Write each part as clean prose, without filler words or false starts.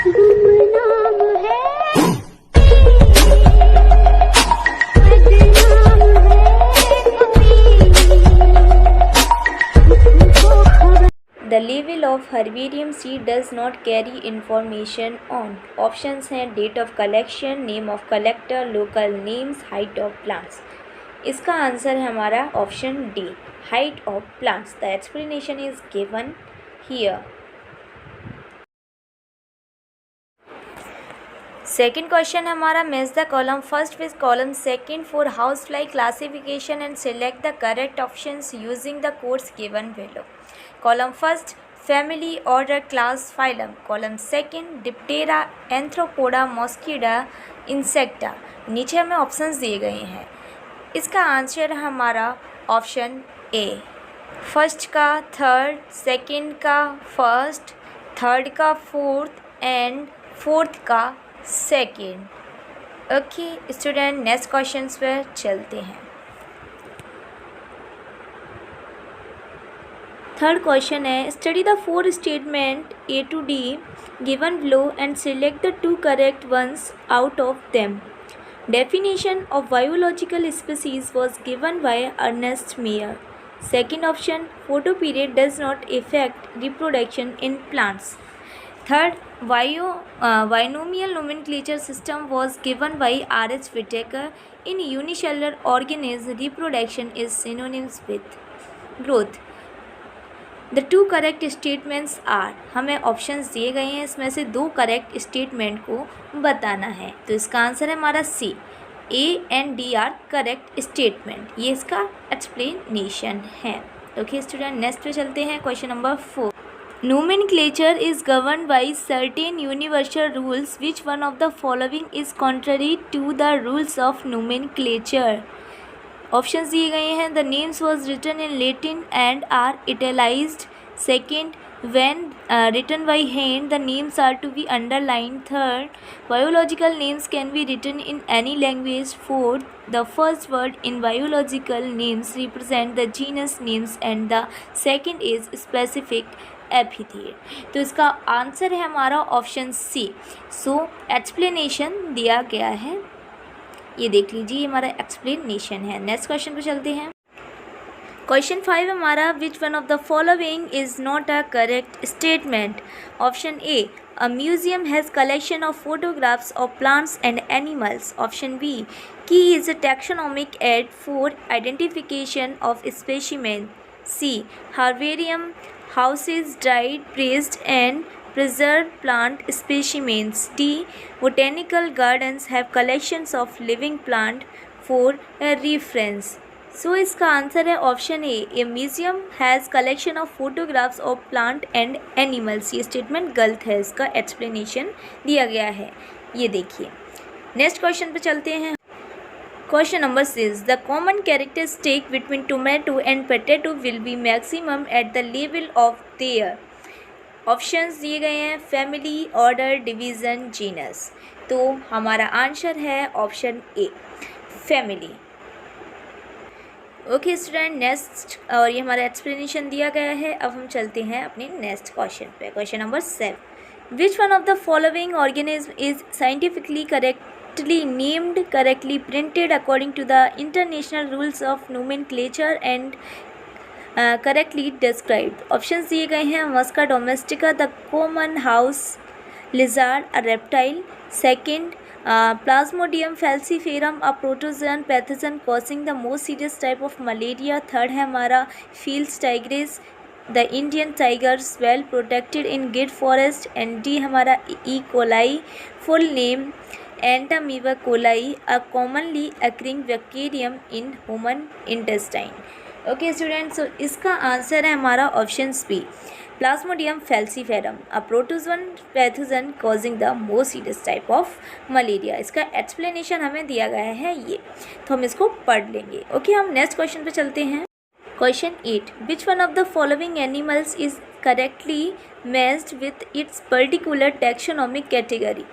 गुमनाम है बदनाम है The level of herbarium seed does not carry information on. Options हैं date of collection, name of collector, local names, height of plants. इसका answer है हमारा option D, height of plants. The explanation is given here. Second question हमारा match the column first with column second for house fly classification and select the correct options using the codes given below. Column first family order class phylum. Column second Diptera Arthropoda Muscidae Insecta. नीचे हमें options दिए गए हैं. इसका answer हमारा option A, first का third, second का first, third का फोर्थ एंड फोर्थ का second. Okay student, next questions पर चलते हैं. थर्ड क्वेश्चन है study the four statement A to D given below and select the two correct ones out of them. Definition of biological species was given by Ernest Mayr. Second option photoperiod does not effect reproduction in plants. Third, binomial nomenclature system was given by R.H. Whittaker. In unicellular organisms, reproduction is synonymous with growth. The two correct statements are, हमें options दिए गए हैं, इसमें से दो correct statement को बताना है. तो इसका आंसर है हमारा C, A and D are correct statement. ये इसका एक्सप्लेनेशन है. ओके स्टूडेंट, नेक्स्ट पे चलते हैं. Question number 4. Nomenclature is governed by certain universal rules. Which one of the following is contrary to the rules of nomenclature? Options दिए गए हैं. The names was written in Latin and are italicized. Second, when written by hand, the names are to be underlined. Third, biological names can be written in any language. Fourth, the first word in biological names represent the genus names and the second is specific epithet. तो इसका answer है हमारा option सी. सो explanation दिया गया है, ये देख लीजिए, हमारा एक्सप्लेनेशन है. नेक्स्ट क्वेश्चन पे चलते हैं. क्वेश्चन 5 हमारा which one of the following is not a correct statement. Option A, a museum has collection of photographs of plants and animals. Option B, key is a taxonomic aid for identification of specimen. C, herbarium houses dried, praised and preserved plant specimens. D, botanical gardens have collections of living plant for reference. So इसका answer है option A, A museum has collection of photographs of plant and animals. ये statement गलत है, इसका explanation दिया गया है, ये देखिए. नेक्स्ट क्वेश्चन पे चलते हैं. Question number 6. The common characteristic between tomato and potato will be maximum at the level of their. Options दिए गए हैं फैमिली, ऑर्डर, डिवीज़न, जीनस. तो हमारा आंसर है option A, family. Okay student, next, और ये हमारा एक्सप्लेनेशन दिया गया है. अब हम चलते हैं अपने नेक्स्ट क्वेश्चन पे. Question number 7. Which one of the following organism is scientifically correctly named, correctly printed according to the international rules of nomenclature and correctly described. Options दिए गए हैं Musca domestica, the common house lizard, a reptile. Second, Plasmodium falciparum, a protozoan pathogen causing the most serious type of malaria. Third है हमारा Felis tigris, the Indian tigers well protected in गिड forest. And D हमारा E coli, full name Entamoeba coli, a commonly occurring bacterium in human intestine. Okay student, so इसका answer है हमारा option B, Plasmodium falciparum, a protozoan pathogen causing the most serious type of malaria. इसका explanation हमें दिया गया है ये, तो हम इसको पढ़ लेंगे. ओके, हम नेक्स्ट क्वेश्चन पे चलते हैं. Question 8. Which one of the following animals is correctly matched with its particular taxonomic category.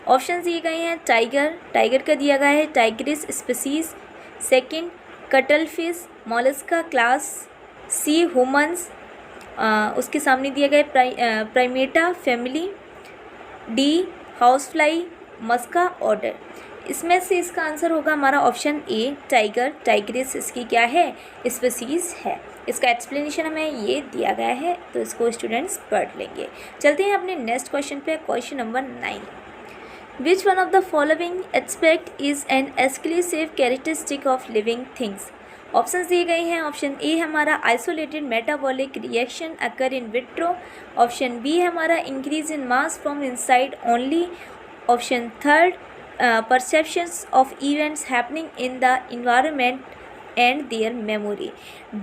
Option दिए गए हैं टाइगर, टाइगर का दिया गया है tigris species. Second, cuttlefish, Mollusca class. C, humans, उसके सामने दिया गया Primata family. D house fly, Musca order. इसमें से इसका आंसर होगा हमारा ऑप्शन ए टाइगर, टाइग्रिस इसकी क्या है, स्पीसीज है। इसका एक्सप्लेनेशन हमें ये दिया गया है, तो इसको स्टूडेंट्स पढ़ लेंगे। चलते हैं अपने नेक्स्ट क्वेश्चन पे, question number 9। Which one of the following aspect is an exclusive characteristic of living things. Options दिए गए हैं। ऑप्शन ए हमारा isolated metabolic reaction occur in vitro. Option B हमारा increase in mass from inside only. Option third perceptions of events happening in the environment and their memory.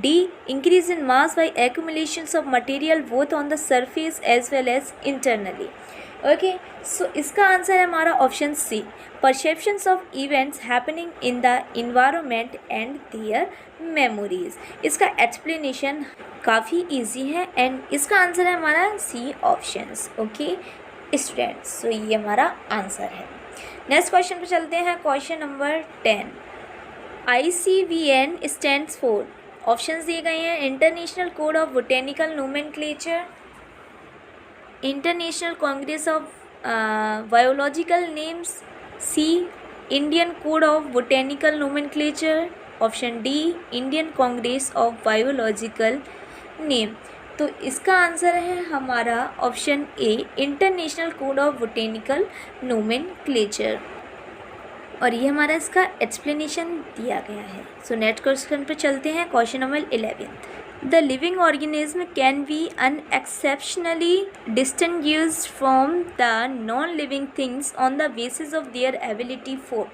D increase in mass by accumulations of material both on the surface as well as internally. Okay so इसका answer है हमारा option C perceptions of events happening in the environment and their memories. इसका explanation काफ़ी easy है and इसका answer है हमारा C options. Okay students, so ये हमारा आंसर है। नेक्स्ट क्वेश्चन पे चलते हैं, question number 10। ICVN stands for. Options दिए गए हैं। International code of botanical nomenclature, international congress of biological names, C Indian code of botanical nomenclature, option D Indian Congress of biological name. तो इसका answer है हमारा option A international code of botanical nomenclature, और ये हमारा इसका एक्सप्लेनेशन दिया गया है। सो नेक्स्ट क्वेश्चन पे चलते हैं, question number 11। The living organism can be unexceptionally distinguished from the non living things on the basis of their ability for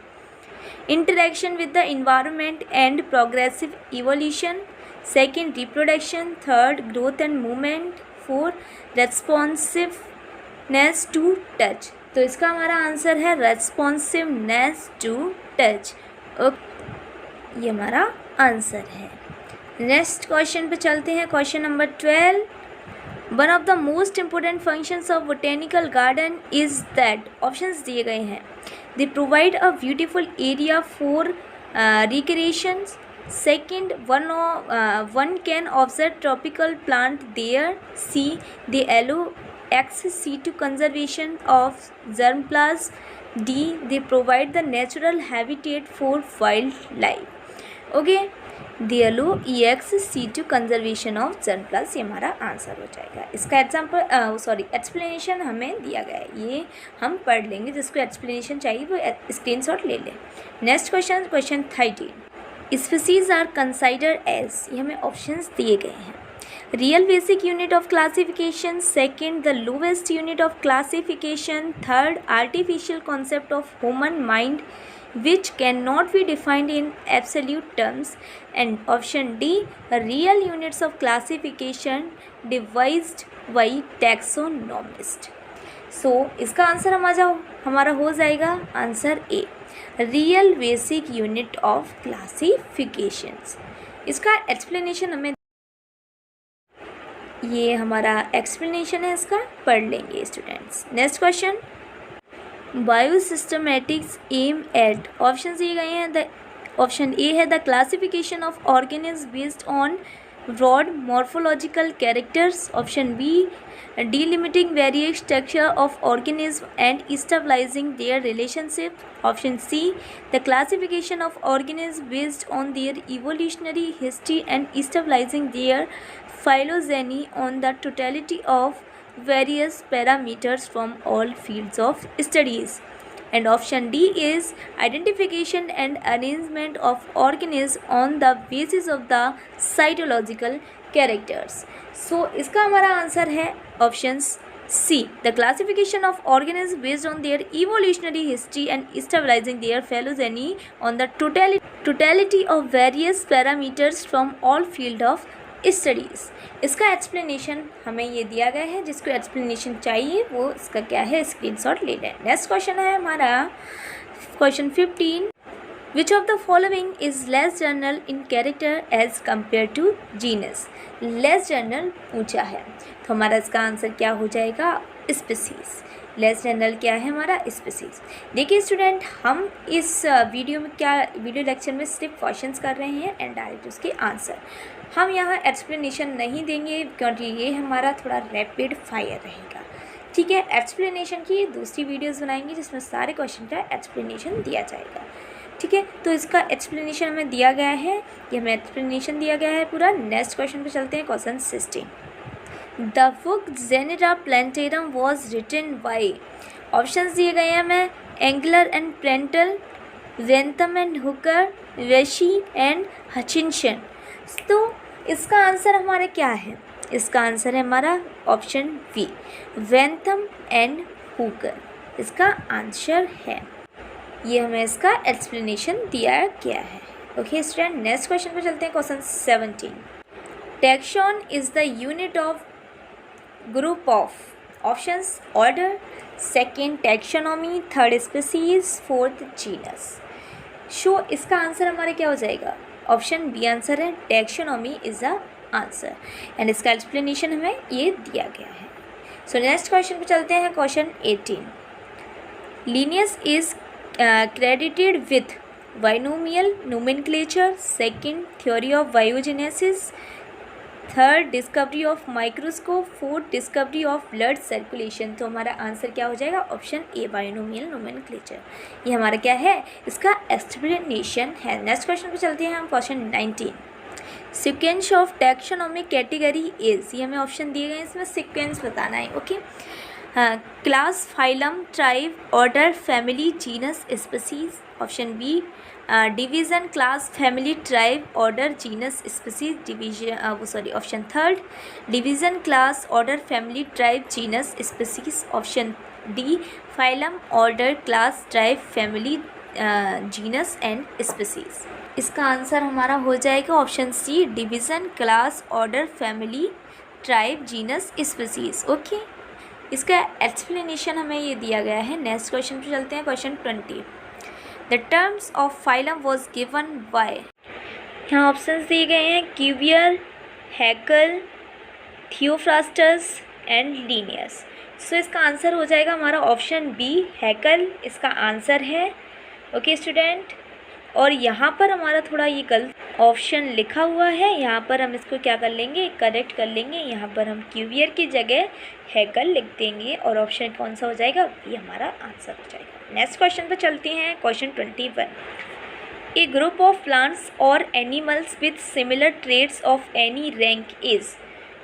interaction with the environment and progressive evolution, second reproduction, third growth and movement, fourth responsiveness to touch। तो इसका हमारा answer है responsiveness to touch। ये हमारा answer है। Next question पे चलते हैं, question number 12। One of the most important functions of botanical garden is that. Options दिए गए हैं। They provide a beautiful area for recreation. Second, one can observe tropical plant there. C, they allow access to conservation of germplasm. D, they provide the natural habitat for wildlife। Okay, they allow EXC to conservation of germplasm, ये हमारा answer हो जाएगा। इसका explanation हमें दिया गया है, ये हम पढ़ लेंगे। जिसको एक्सप्लेनेशन चाहिए वो स्क्रीनशॉट ले लें। Next question, question 13। Species are considered as, ये हमें ऑप्शंस दिए गए हैं। Real basic unit of classification, second the lowest unit of classification, third artificial concept of human mind which cannot be defined in absolute terms, and option D real units of classification devised by taxonomists। so इसका answer हमारा हो जाएगा answer A real basic unit of classifications. इसका explanation हमें, ये हमारा explanation है, इसका पढ़ लेंगे students. Next question, biosystematics aim at. Option दिए गए हैं। द ऑप्शन ए है the classification of organism based on broad morphological characters. Option B delimiting various structure of organism and stabilising their relationship. Option C the classification of organism based on their evolutionary history and stabilising their phylogeny on the totality of various parameters from all fields of studies, and option D is identification and arrangement of organisms on the basis of the cytological characters। so इसका हमारा answer है option C the classification of organisms based on their evolutionary history and stabilizing their phylogeny on the totality of various parameters from all field of studies. इसका explanation हमें ये दिया गया है। जिसको एक्सप्लेनेशन चाहिए वो इसका क्या है, स्क्रीनशॉट ले लें। नेक्स्ट क्वेश्चन है हमारा question 15। Which of the following is less general in character as compare to genus. Less general पूछा है, तो हमारा इसका आंसर क्या हो जाएगा, स्पीसीज। लेस जनरल क्या है हमारा, स्पीसीज। देखिए स्टूडेंट, हम इस वीडियो लेक्चर में सिर्फ क्वेश्चंस कर रहे हैं एंड डायरेक्ट उसके आंसर। हम यहाँ एक्सप्लेनेशन नहीं देंगे क्योंकि ये हमारा थोड़ा रैपिड फायर रहेगा। ठीक है। एक्सप्लेनेशन की दूसरी वीडियोस बनाएंगे जिसमें सारे क्वेश्चन का एक्सप्लेनेशन दिया जाएगा। ठीक है, तो इसका एक्सप्लेनेशन हमें दिया गया है, ये हमें एक्सप्लेनेशन दिया गया है पूरा। नेक्स्ट क्वेश्चन पे चलते हैं, question 16। The book Genera Plantarum was written by, options दिए गए हैं हमें, Engler and Prantl, Bentham and Hooker, Bessey and Hutchinson. तो इसका आंसर हमारा क्या है? इसका आंसर है हमारा ऑप्शन बी, वेंथम एंड हुकर इसका आंसर है। ये हमें इसका एक्सप्लेनेशन दिया गया है। ओके स्टूडेंट, नेक्स्ट क्वेश्चन पे चलते हैं, question 17। Taxon is the unit of group of, options order, second taxonomy, third species, fourth genus. Show इसका आंसर हमारा क्या हो जाएगा? ऑप्शन बी आंसर है, taxonomy is the answer and इसका एक्सप्लेनेशन हमें ये दिया गया है। सो नेक्स्ट क्वेश्चन पे चलते हैं, question 18। Linnaeus is credited with binomial nomenclature, second theory of biogenesis, third discovery of microscope, fourth discovery of blood circulation. तो हमारा आंसर क्या हो जाएगा? Option A, binomial nomenclature. ये हमारा क्या है? इसका एक्सप्लेनेशन है। नेक्स्ट क्वेश्चन पे चलते हैं हम, question 19। Sequence of taxonomic category is, ये हमें ऑप्शन दिए गए हैं, इसमें सीक्वेंस बताना है। Okay, class, phylum, tribe, order, family, genus, species. Option B division, class, family, tribe, order, genus, species, division option third division, class, order, family, tribe, genus, species. Option D phylum, order, class, tribe, family, genus and species. इसका answer हमारा हो जाएगा option C, division, class, order, family, tribe, genus, species. Okay, इसका explanation हमें ये दिया गया है। नेक्स्ट क्वेश्चन पे चलते हैं, question 20। The terms of phylum was given bye, यहाँ ऑप्शंस दिए गए हैं, क्यूवियर, हैकल, थियोफ्रास्टस एंड लीनियस। सो इसका आंसर हो जाएगा हमारा ऑप्शन बी, हैकल इसका आंसर है। ओके स्टूडेंट, और यहाँ पर हमारा थोड़ा ये गलत ऑप्शन लिखा हुआ है, यहाँ पर हम इसको क्या कर लेंगे? करेक्ट कर लेंगे। यहाँ पर हम क्यूवियर की जगह हैकल लिख देंगे और ऑप्शन कौन सा हो जाएगा? ये हमारा आंसर हो जाएगा। नेक्स्ट क्वेश्चन पर चलते हैं, question 21। A group of plants और animals with similar traits of any rank is,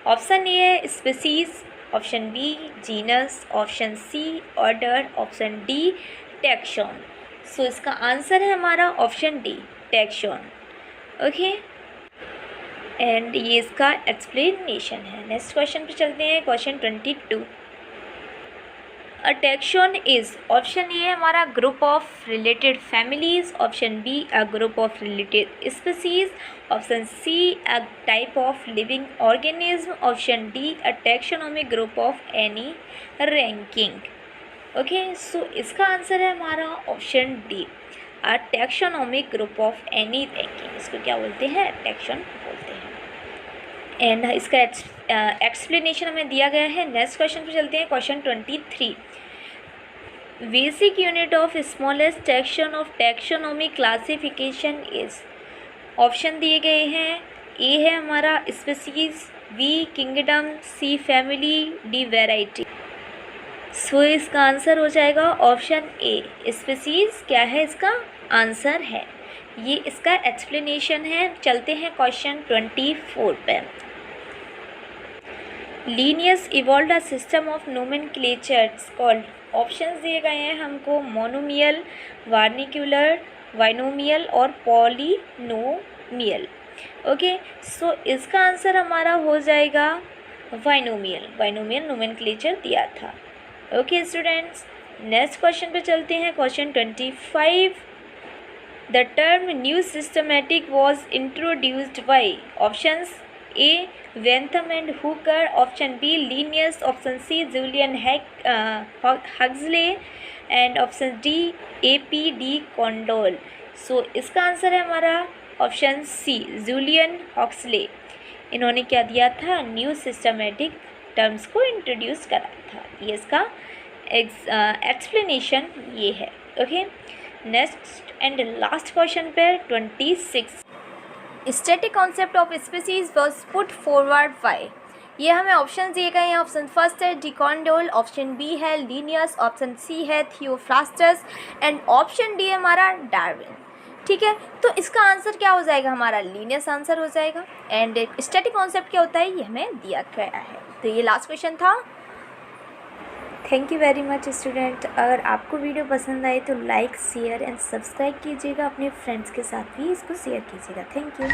option A है species, option B genus, option C order, option D taxon. So इसका आंसर है हमारा option D, taxon. Okay, and ये इसका explanation है। Next question पे चलते हैं, question 22। A taxon is, option A है हमारा group of related families, option B a group of related species, option C a type of living organism, option D a taxonomic group of any ranking. Okay, so इसका answer है हमारा option D, a taxonomic group of any ranking. इसको क्या बोलते हैं? Taxon बोलते हैं। And इसका एक्सप्लेनेशन हमें दिया गया है। नेक्स्ट क्वेश्चन पे चलते हैं, question 23। Basic unit of smallest section of taxonomy classification is, option दिए गए हैं, ए है हमारा स्पीसीज, बी किंगडम, सी फैमिली, डी वैरायटी। सो इसका आंसर हो जाएगा ऑप्शन ए, स्पीसीज क्या है इसका आंसर है। ये इसका एक्सप्लेनेशन है। चलते हैं क्वेश्चन 24 पे। Linnaeus evolve a system of nomenclatures called, options दिए गए हैं हमको, मोनोमियल, वार्निकुलर, बाइनोमियल और पॉलिनोमियल। ओके, सो इसका आंसर हमारा हो जाएगा बाइनोमियल, बाइनोमियल नोमेनक्लेचर दिया था। ओके स्टूडेंट्स, नेक्स्ट क्वेश्चन पे चलते हैं, question 25। The term new systematic was introduced by, options A Bentham and Hooker, option B Linnaeus, option C Julian Huxley and option D AP de Candolle. So इसका answer है हमारा option C, Julian Huxley. इन्होंने क्या दिया था? New systematic terms को introduce करा था। ये इसका एक्सप्लेनेशन ये है। Okay, next and last question पे 26। Static concept of species was put forward bye, ये हमें ऑप्शन दिए गए हैं। ऑप्शन फर्स्ट है डिकॉन्डोल, ऑप्शन बी है लीनियस, ऑप्शन सी है थियोफ्रास्टस एंड ऑप्शन डी है हमारा डार्विन। ठीक है, तो इसका आंसर क्या हो जाएगा, हमारा लीनियस आंसर हो जाएगा। एंड स्टैटिक कॉन्सेप्ट क्या होता है ये हमें दिया गया है। तो ये लास्ट क्वेश्चन था। Thank you very much student. अगर आपको वीडियो पसंद आए तो लाइक शेयर एंड सब्सक्राइब कीजिएगा, अपने फ्रेंड्स के साथ भी इसको शेयर कीजिएगा। Thank you.